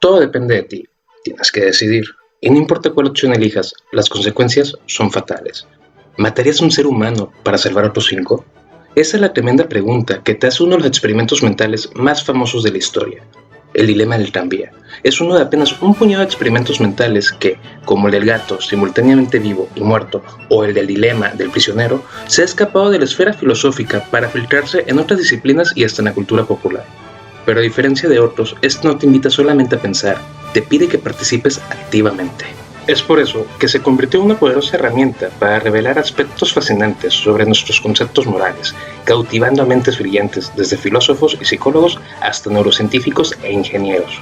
Todo depende de ti. Tienes que decidir. Y no importa cuál opción elijas, las consecuencias son fatales. ¿Matarías a un ser humano para salvar a otros 5? Esa es la tremenda pregunta que te hace uno de los experimentos mentales más famosos de la historia. El dilema del tranvía. Es uno de apenas un puñado de experimentos mentales que, como el del gato simultáneamente vivo y muerto, o el del dilema del prisionero, se ha escapado de la esfera filosófica para filtrarse en otras disciplinas y hasta en la cultura popular. Pero a diferencia de otros, esto no te invita solamente a pensar, te pide que participes activamente. Es por eso que se convirtió en una poderosa herramienta para revelar aspectos fascinantes sobre nuestros conceptos morales, cautivando a mentes brillantes desde filósofos y psicólogos hasta neurocientíficos e ingenieros.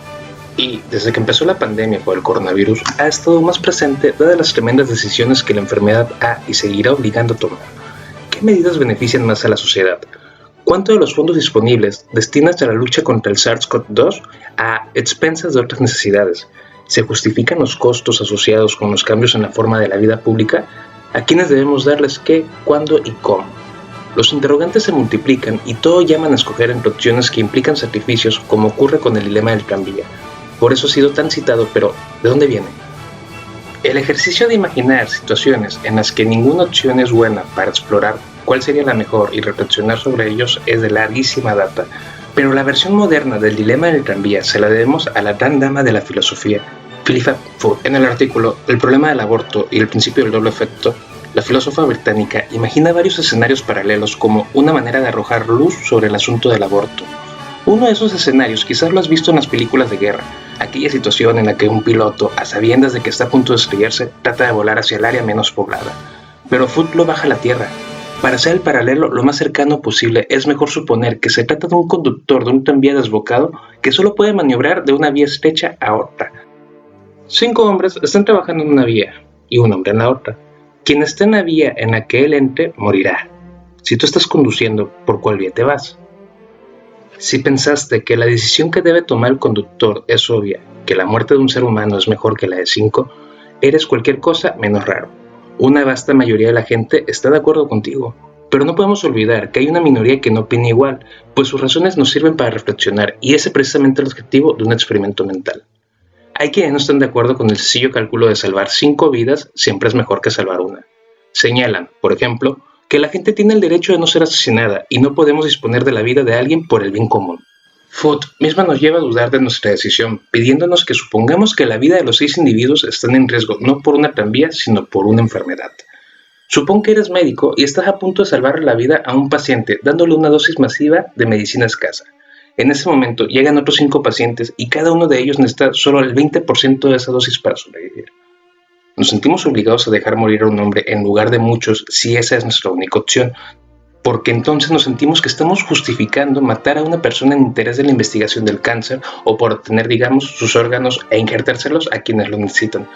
Y desde que empezó la pandemia por el coronavirus, ha estado más presente dadas las tremendas decisiones que la enfermedad ha y seguirá obligando a tomar. ¿Qué medidas benefician más a la sociedad? ¿Cuánto de los fondos disponibles destinas a la lucha contra el SARS-CoV-2 a expensas de otras necesidades? ¿Se justifican los costos asociados con los cambios en la forma de la vida pública? ¿A quiénes debemos darles qué, cuándo y cómo? Los interrogantes se multiplican y todo llaman a escoger entre opciones que implican sacrificios, como ocurre con el dilema del tranvía. Por eso ha sido tan citado, pero ¿de dónde viene? El ejercicio de imaginar situaciones en las que ninguna opción es buena para explorar cuál sería la mejor y reflexionar sobre ellos es de larguísima data, pero la versión moderna del dilema del tranvía se la debemos a la gran dama de la filosofía, Philippa Foot. En el artículo El problema del aborto y el principio del doble efecto, la filósofa británica imagina varios escenarios paralelos como una manera de arrojar luz sobre el asunto del aborto. Uno de esos escenarios quizás lo has visto en las películas de guerra, aquella situación en la que un piloto, a sabiendas de que está a punto de estrellarse, trata de volar hacia el área menos poblada. Pero Foot lo baja a la tierra. Para hacer el paralelo lo más cercano posible, es mejor suponer que se trata de un conductor de un tranvía desbocado que solo puede maniobrar de una vía estrecha a otra. 5 hombres están trabajando en una vía y un hombre en la otra. Quien esté en la vía en la que él entre morirá. Si tú estás conduciendo, ¿por cuál vía te vas? Si pensaste que la decisión que debe tomar el conductor es obvia, que la muerte de un ser humano es mejor que la de 5, eres cualquier cosa menos raro. Una vasta mayoría de la gente está de acuerdo contigo, pero no podemos olvidar que hay una minoría que no opina igual, pues sus razones nos sirven para reflexionar y ese es precisamente el objetivo de un experimento mental. Hay quienes no están de acuerdo con el sencillo cálculo de salvar 5 vidas siempre es mejor que salvar una. Señalan, por ejemplo, que la gente tiene el derecho de no ser asesinada y no podemos disponer de la vida de alguien por el bien común. Foot misma nos lleva a dudar de nuestra decisión, pidiéndonos que supongamos que la vida de los 6 individuos están en riesgo no por una tranvía, sino por una enfermedad. Supón que eres médico y estás a punto de salvar la vida a un paciente dándole una dosis masiva de medicina escasa. En ese momento llegan otros 5 pacientes y cada uno de ellos necesita solo el 20% de esa dosis para sobrevivir. Nos sentimos obligados a dejar morir a un hombre en lugar de muchos si esa es nuestra única opción, porque entonces nos sentimos que estamos justificando matar a una persona en interés de la investigación del cáncer o por obtener, digamos, sus órganos e injertárselos a quienes lo necesitan.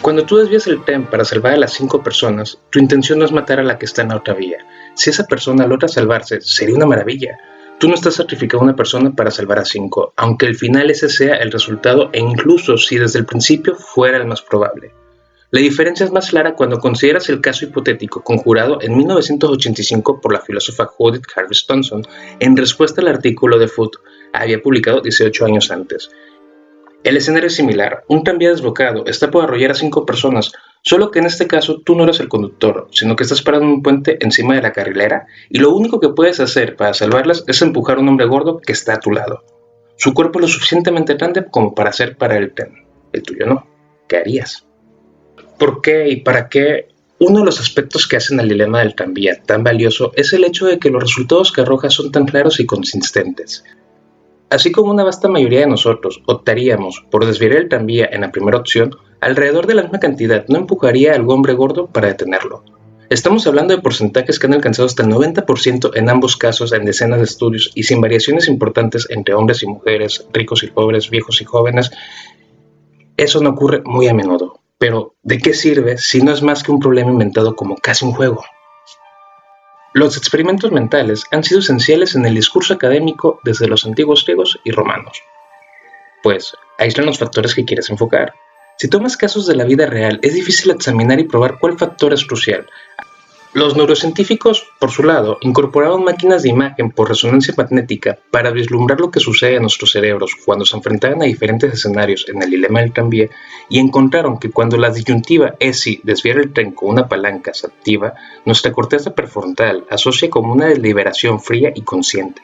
Cuando tú desvías el tren para salvar a las 5 personas, tu intención no es matar a la que está en la otra vía. Si esa persona logra salvarse, sería una maravilla. Tú no estás sacrificando a una persona para salvar a 5, aunque al final ese sea el resultado e incluso si desde el principio fuera el más probable. La diferencia es más clara cuando consideras el caso hipotético conjurado en 1985 por la filósofa Judith Jarvis Thomson en respuesta al artículo de Foot, había publicado 18 años antes. El escenario es similar, un tranvía desbocado está por arrollar a 5 personas, solo que en este caso tú no eres el conductor, sino que estás parado en un puente encima de la carrilera y lo único que puedes hacer para salvarlas es empujar a un hombre gordo que está a tu lado. Su cuerpo es lo suficientemente grande como para hacer parar el tren, el tuyo no. ¿Qué harías? ¿Por qué y para qué? Uno de los aspectos que hacen al dilema del tranvía tan valioso es el hecho de que los resultados que arroja son tan claros y consistentes. Así como una vasta mayoría de nosotros optaríamos por desviar el tranvía en la primera opción, alrededor de la misma cantidad no empujaría al hombre gordo para detenerlo. Estamos hablando de porcentajes que han alcanzado hasta el 90% en ambos casos en decenas de estudios y sin variaciones importantes entre hombres y mujeres, ricos y pobres, viejos y jóvenes. Eso no ocurre muy a menudo. Pero, ¿de qué sirve si no es más que un problema inventado como casi un juego? Los experimentos mentales han sido esenciales en el discurso académico desde los antiguos griegos y romanos. Pues, aíslan los factores que quieres enfocar. Si tomas casos de la vida real, es difícil examinar y probar cuál factor es crucial. Los neurocientíficos, por su lado, incorporaron máquinas de imagen por resonancia magnética para vislumbrar lo que sucede en nuestros cerebros cuando se enfrentaban a diferentes escenarios en el dilema del tranvía y encontraron que cuando la disyuntiva es si desviar el tren con una palanca se activa, nuestra corteza prefrontal asocia como una deliberación fría y consciente,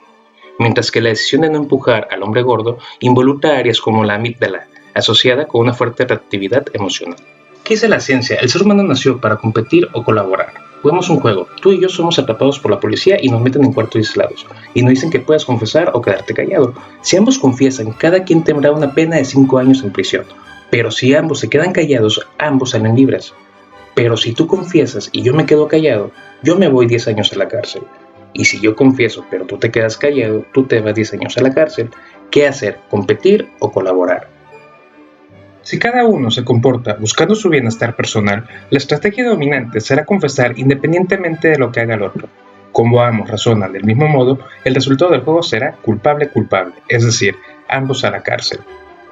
mientras que la decisión de no empujar al hombre gordo involucra áreas como la amígdala, asociada con una fuerte reactividad emocional. ¿Qué dice la ciencia? El ser humano nació para competir o colaborar. Juguemos un juego. Tú y yo somos atrapados por la policía y nos meten en cuartos aislados. Y nos dicen que puedas confesar o quedarte callado. Si ambos confiesan, cada quien tendrá una pena de 5 años en prisión. Pero si ambos se quedan callados, ambos salen libres. Pero si tú confiesas y yo me quedo callado, yo me voy 10 años a la cárcel. Y si yo confieso, pero tú te quedas callado, tú te vas 10 años a la cárcel. ¿Qué hacer? ¿Competir o colaborar? Si cada uno se comporta buscando su bienestar personal, la estrategia dominante será confesar independientemente de lo que haga el otro. Como ambos razonan del mismo modo, el resultado del juego será culpable-culpable, es decir, ambos a la cárcel.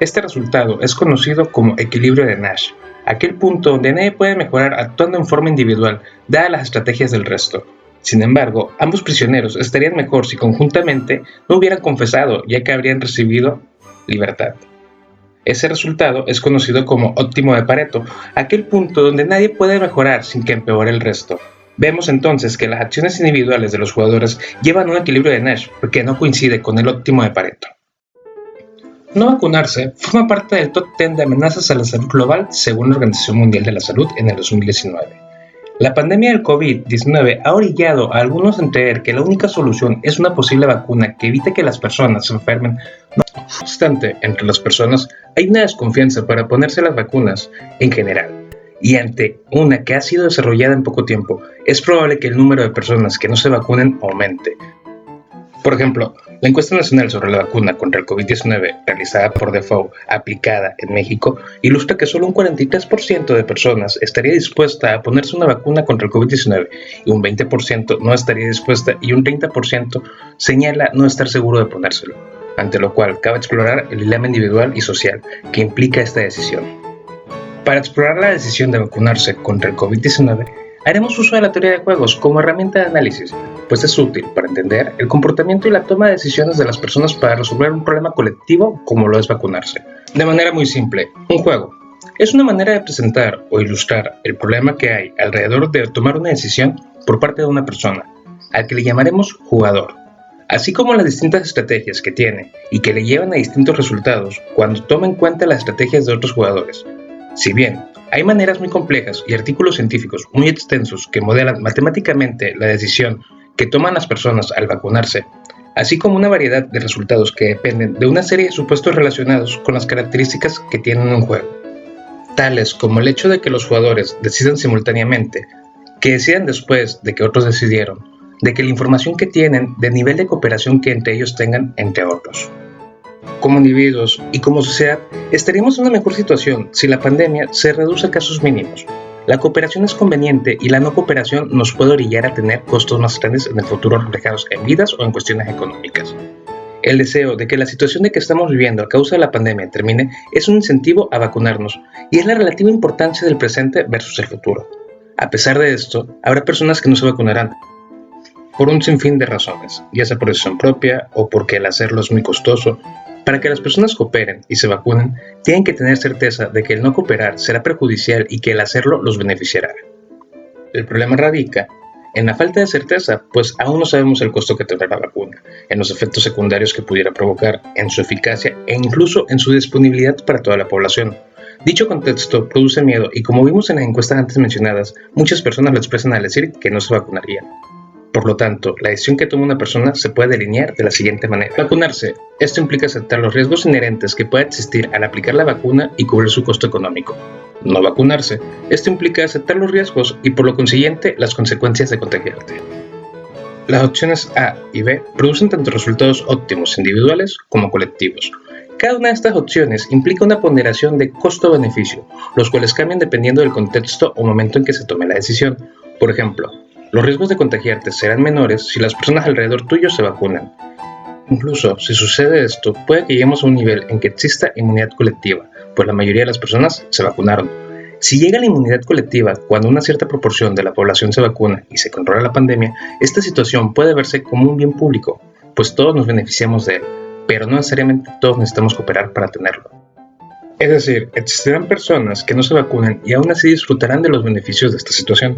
Este resultado es conocido como equilibrio de Nash, aquel punto donde nadie puede mejorar actuando en forma individual, dadas las estrategias del resto. Sin embargo, ambos prisioneros estarían mejor si conjuntamente no hubieran confesado, ya que habrían recibido libertad. Ese resultado es conocido como óptimo de Pareto, aquel punto donde nadie puede mejorar sin que empeore el resto. Vemos entonces que las acciones individuales de los jugadores llevan un equilibrio de Nash porque no coincide con el óptimo de Pareto. No vacunarse forma parte del top 10 de amenazas a la salud global según la Organización Mundial de la Salud en el 2019. La pandemia del COVID-19 ha orillado a algunos a entender que la única solución es una posible vacuna que evite que las personas se enfermen. No obstante, entre las personas hay una desconfianza para ponerse las vacunas en general, y ante una que ha sido desarrollada en poco tiempo, es probable que el número de personas que no se vacunen aumente. Por ejemplo, la encuesta nacional sobre la vacuna contra el COVID-19 realizada por Defoe, aplicada en México, ilustra que solo un 43% de personas estaría dispuesta a ponerse una vacuna contra el COVID-19 y un 20% no estaría dispuesta y un 30% señala no estar seguro de ponérselo, ante lo cual cabe explorar el dilema individual y social que implica esta decisión. Para explorar la decisión de vacunarse contra el COVID-19, haremos uso de la teoría de juegos como herramienta de análisis, pues es útil para entender el comportamiento y la toma de decisiones de las personas para resolver un problema colectivo como lo es vacunarse. De manera muy simple, un juego es una manera de presentar o ilustrar el problema que hay alrededor de tomar una decisión por parte de una persona, al que le llamaremos jugador, así como las distintas estrategias que tiene y que le llevan a distintos resultados cuando toma en cuenta las estrategias de otros jugadores. Si bien hay maneras muy complejas y artículos científicos muy extensos que modelan matemáticamente la decisión que toman las personas al vacunarse, así como una variedad de resultados que dependen de una serie de supuestos relacionados con las características que tienen un juego, tales como el hecho de que los jugadores decidan simultáneamente, que decidan después de que otros decidieron, de que la información que tienen, del nivel de cooperación que entre ellos tengan, entre otros. Como individuos y como sociedad, estaríamos en una mejor situación si la pandemia se reduce a casos mínimos. La cooperación es conveniente y la no cooperación nos puede orillar a tener costos más grandes en el futuro reflejados en vidas o en cuestiones económicas. El deseo de que la situación de que estamos viviendo a causa de la pandemia termine es un incentivo a vacunarnos y es la relativa importancia del presente versus el futuro. A pesar de esto, habrá personas que no se vacunarán por un sinfín de razones, ya sea por decisión propia o porque el hacerlo es muy costoso. Para que las personas cooperen y se vacunen, tienen que tener certeza de que el no cooperar será perjudicial y que el hacerlo los beneficiará. El problema radica en la falta de certeza, pues aún no sabemos el costo que tendrá la vacuna, en los efectos secundarios que pudiera provocar, en su eficacia e incluso en su disponibilidad para toda la población. Dicho contexto produce miedo y, como vimos en las encuestas antes mencionadas, muchas personas lo expresan al decir que no se vacunarían. Por lo tanto, la decisión que toma una persona se puede delinear de la siguiente manera. Vacunarse. Esto implica aceptar los riesgos inherentes que pueda existir al aplicar la vacuna y cubrir su costo económico. No vacunarse. Esto implica aceptar los riesgos y, por lo consiguiente, las consecuencias de contagiarte. Las opciones A y B producen tanto resultados óptimos individuales como colectivos. Cada una de estas opciones implica una ponderación de costo-beneficio, los cuales cambian dependiendo del contexto o momento en que se tome la decisión. Por ejemplo, los riesgos de contagiarte serán menores si las personas alrededor tuyo se vacunan. Incluso si sucede esto, puede que lleguemos a un nivel en que exista inmunidad colectiva, pues la mayoría de las personas se vacunaron. Si llega la inmunidad colectiva cuando una cierta proporción de la población se vacuna y se controla la pandemia, esta situación puede verse como un bien público, pues todos nos beneficiamos de él, pero no necesariamente todos necesitamos cooperar para tenerlo. Es decir, existirán personas que no se vacunan y aún así disfrutarán de los beneficios de esta situación.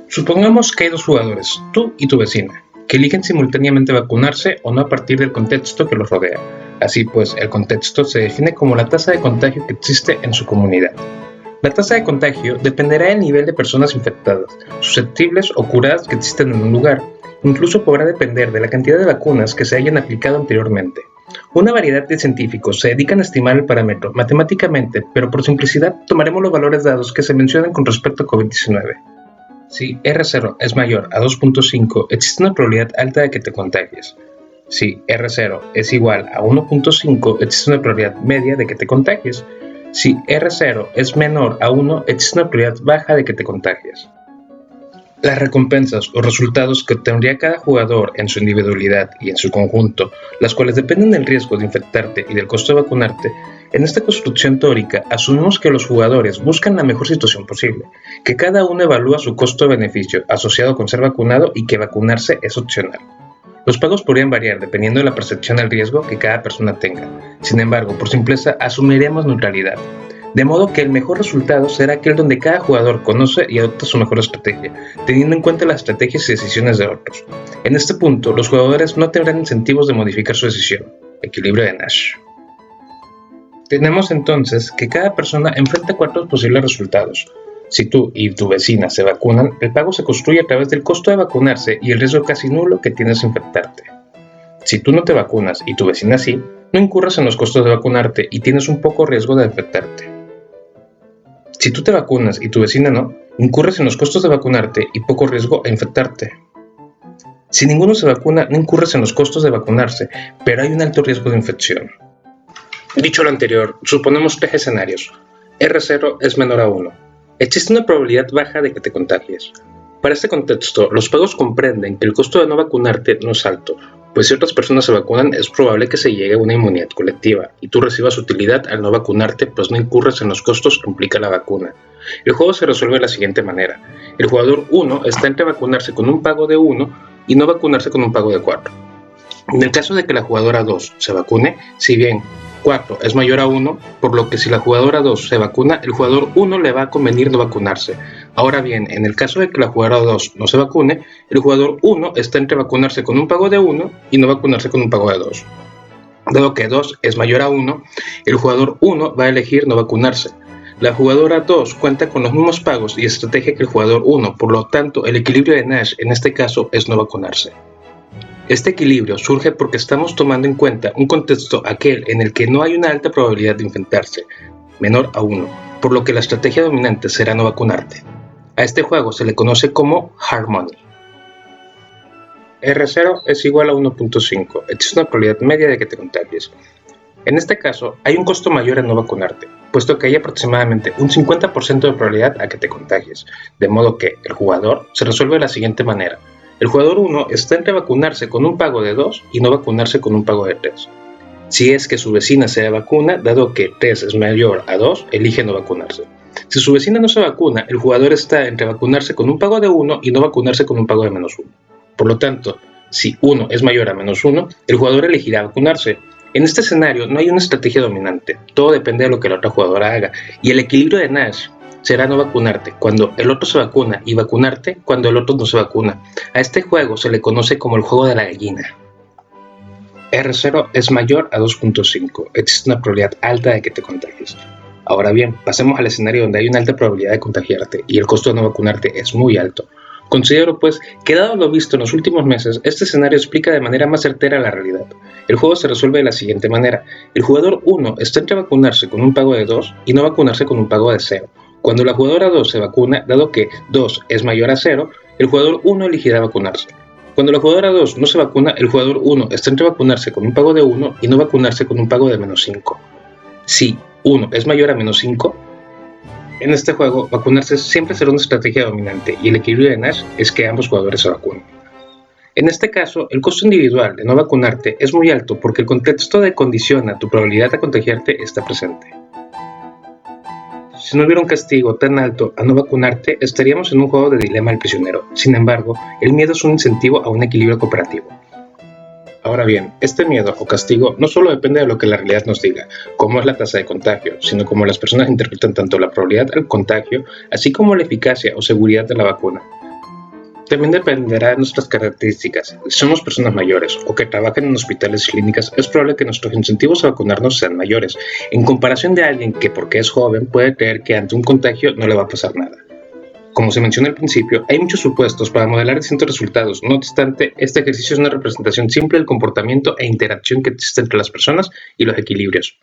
Supongamos que hay dos jugadores, tú y tu vecina, que eligen simultáneamente vacunarse o no a partir del contexto que los rodea. Así pues, el contexto se define como la tasa de contagio que existe en su comunidad. La tasa de contagio dependerá del nivel de personas infectadas, susceptibles o curadas que existen en un lugar. Incluso podrá depender de la cantidad de vacunas que se hayan aplicado anteriormente. Una variedad de científicos se dedican a estimar el parámetro matemáticamente, pero por simplicidad tomaremos los valores dados que se mencionan con respecto a COVID-19. Si R0 es mayor a 2.5, existe una probabilidad alta de que te contagies. Si R0 es igual a 1.5, existe una probabilidad media de que te contagies. Si R0 es menor a 1, existe una probabilidad baja de que te contagies. Las recompensas o resultados que obtendría cada jugador en su individualidad y en su conjunto, las cuales dependen del riesgo de infectarte y del costo de vacunarte, en esta construcción teórica asumimos que los jugadores buscan la mejor situación posible, que cada uno evalúa su costo-beneficio asociado con ser vacunado y que vacunarse es opcional. Los pagos podrían variar dependiendo de la percepción del riesgo que cada persona tenga. Sin embargo, por simpleza, asumiremos neutralidad. De modo que el mejor resultado será aquel donde cada jugador conoce y adopta su mejor estrategia, teniendo en cuenta las estrategias y decisiones de otros. En este punto, los jugadores no tendrán incentivos de modificar su decisión. Equilibrio de Nash. Tenemos entonces que cada persona enfrenta 4 posibles resultados. Si tú y tu vecina se vacunan, el pago se construye a través del costo de vacunarse y el riesgo casi nulo que tienes de infectarte. Si tú no te vacunas y tu vecina sí, no incurres en los costos de vacunarte y tienes un poco riesgo de infectarte. Si tú te vacunas y tu vecina no, incurres en los costos de vacunarte y poco riesgo a infectarte. Si ninguno se vacuna, no incurres en los costos de vacunarse, pero hay un alto riesgo de infección. Dicho lo anterior, suponemos 3 escenarios. R0 es menor a 1. Existe una probabilidad baja de que te contagies. Para este contexto, los pagos comprenden que el costo de no vacunarte no es alto, pues si otras personas se vacunan es probable que se llegue a una inmunidad colectiva y tú recibas utilidad al no vacunarte, pues no incurres en los costos que implica la vacuna. El juego se resuelve de la siguiente manera. El jugador 1 está entre vacunarse con un pago de 1 y no vacunarse con un pago de 4. En el caso de que la jugadora 2 se vacune, si bien 4 es mayor a 1, por lo que si la jugadora 2 se vacuna, el jugador 1 le va a convenir no vacunarse. Ahora bien, en el caso de que la jugadora 2 no se vacune, el jugador 1 está entre vacunarse con un pago de 1 y no vacunarse con un pago de 2. Dado que 2 es mayor a 1, el jugador 1 va a elegir no vacunarse. La jugadora 2 cuenta con los mismos pagos y estrategia que el jugador 1, por lo tanto el equilibrio de Nash en este caso es no vacunarse. Este equilibrio surge porque estamos tomando en cuenta un contexto aquel en el que no hay una alta probabilidad de infectarse, menor a 1, por lo que la estrategia dominante será no vacunarte. A este juego se le conoce como Hard Money. R0 es igual a 1.5, existe una probabilidad media de que te contagies. En este caso, hay un costo mayor en no vacunarte, puesto que hay aproximadamente un 50% de probabilidad a que te contagies, de modo que el jugador se resuelve de la siguiente manera. El jugador 1 está entre vacunarse con un pago de 2 y no vacunarse con un pago de 3. Si es que su vecina se vacuna, dado que 3 es mayor a 2, elige no vacunarse. Si su vecina no se vacuna, el jugador está entre vacunarse con un pago de 1 y no vacunarse con un pago de menos 1. Por lo tanto, si 1 es mayor a menos 1, el jugador elegirá vacunarse. En este escenario no hay una estrategia dominante, todo depende de lo que la otra jugadora haga, y el equilibrio de Nash será no vacunarte cuando el otro se vacuna y vacunarte cuando el otro no se vacuna. A este juego se le conoce como el juego de la gallina. R0 es mayor a 2.5, existe una probabilidad alta de que te contagies. Ahora bien, pasemos al escenario donde hay una alta probabilidad de contagiarte y el costo de no vacunarte es muy alto. Considero pues que dado lo visto en los últimos meses, este escenario explica de manera más certera la realidad. El juego se resuelve de la siguiente manera. El jugador 1 está entre vacunarse con un pago de 2 y no vacunarse con un pago de 0. Cuando la jugadora 2 se vacuna, dado que 2 es mayor a 0, el jugador 1 elegirá vacunarse. Cuando la jugadora 2 no se vacuna, el jugador 1 está entre vacunarse con un pago de 1 y no vacunarse con un pago de menos 5. Si 1 es mayor a menos 5, en este juego, vacunarse siempre será una estrategia dominante y el equilibrio de Nash es que ambos jugadores se vacunen. En este caso, el costo individual de no vacunarte es muy alto porque el contexto que condiciona tu probabilidad de contagiarte está presente. Si no hubiera un castigo tan alto a no vacunarte, estaríamos en un juego de dilema del prisionero. Sin embargo, el miedo es un incentivo a un equilibrio cooperativo. Ahora bien, este miedo o castigo no solo depende de lo que la realidad nos diga, cómo es la tasa de contagio, sino cómo las personas interpretan tanto la probabilidad del contagio, así como la eficacia o seguridad de la vacuna. También dependerá de nuestras características. Si somos personas mayores o que trabajan en hospitales y clínicas, es probable que nuestros incentivos a vacunarnos sean mayores, en comparación de alguien que, porque es joven, puede creer que ante un contagio no le va a pasar nada. Como se mencionó al principio, hay muchos supuestos para modelar distintos resultados. No obstante, este ejercicio es una representación simple del comportamiento e interacción que existe entre las personas y los equilibrios.